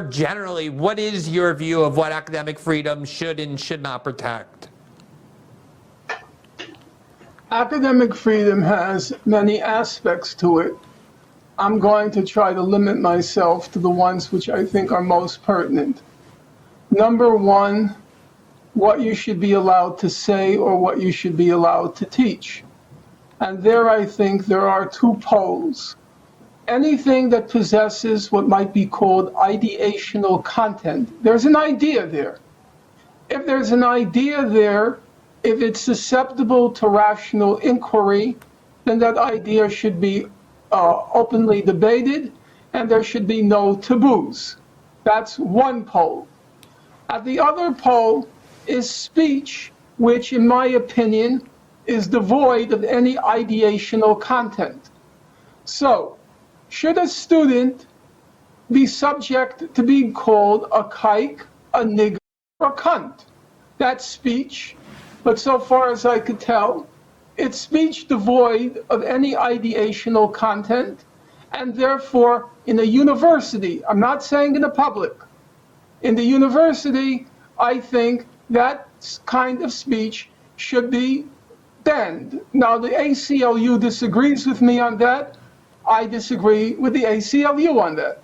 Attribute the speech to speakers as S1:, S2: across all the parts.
S1: generally, what is your view of what academic freedom should and should not protect?
S2: Academic freedom has many aspects to it. I'm going to try to limit myself to the ones which I think are most pertinent. Number one, what you should be allowed to say or what you should be allowed to teach. And there I think there are two poles. Anything that possesses what might be called ideational content, there's an idea there. If there's an idea there, if it's susceptible to rational inquiry, then that idea should be openly debated, and there should be no taboos. That's one pole. At the other pole is speech, which, in my opinion, is devoid of any ideational content. So, should a student be subject to being called a kike, a nigger, or a cunt? That's speech. But so far as I could tell, it's speech devoid of any ideational content, and therefore in a university, I'm not saying in the public, in the university, I think that kind of speech should be banned. Now the ACLU disagrees with me on that. I disagree with the ACLU on that.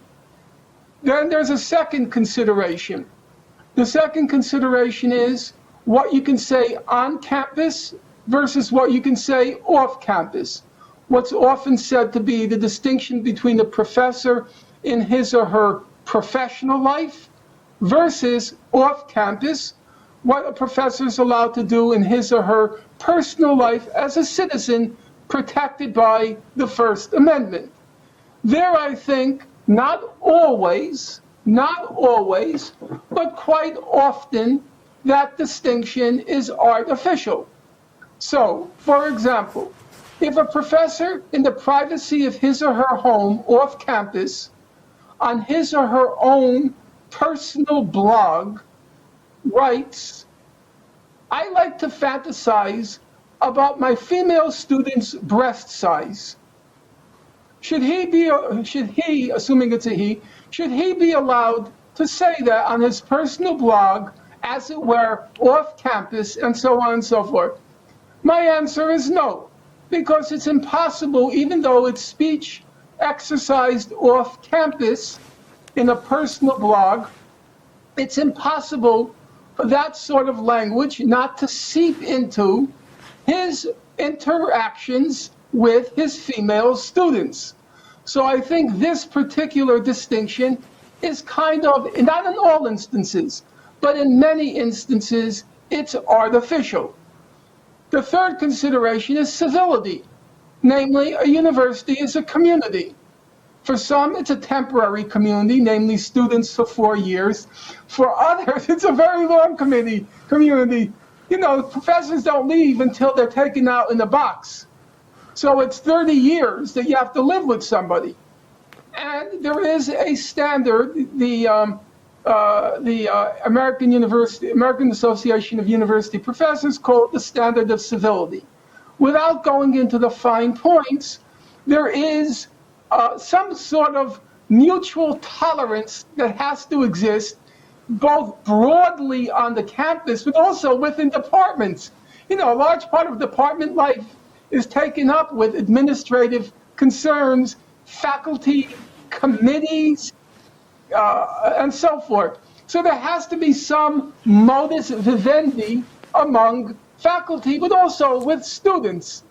S2: Then there's a second consideration. The second consideration is what you can say on campus versus what you can say off campus. What's often said to be the distinction between a professor in his or her professional life versus off campus, what a professor is allowed to do in his or her personal life as a citizen protected by the First Amendment. There, I think, not always, but quite often, that distinction is artificial. So, for example, if a professor in the privacy of his or her home off campus, on his or her own personal blog, writes, I like to fantasize about my female student's breast size. Should he, assuming it's a he, should he be allowed to say that on his personal blog, as it were, off campus, and so on and so forth? My answer is no, because it's impossible, even though it's speech exercised off campus in a personal blog, it's impossible for that sort of language not to seep into his interactions with his female students. So I think this particular distinction is kind of, not in all instances, but in many instances, it's artificial. The third consideration is civility. Namely, a university is a community. For some, it's a temporary community, namely students for 4 years. For others, it's a very long community. You know, professors don't leave until they're taken out in a box. So it's 30 years that you have to live with somebody. And there is a standard, the American Association of University Professors call it the standard of civility. Without going into the fine points, there is some sort of mutual tolerance that has to exist both broadly on the campus, but also within departments. You know, a large part of department life is taken up with administrative concerns, faculty, committees, and so forth. So there has to be some modus vivendi among faculty, but also with students.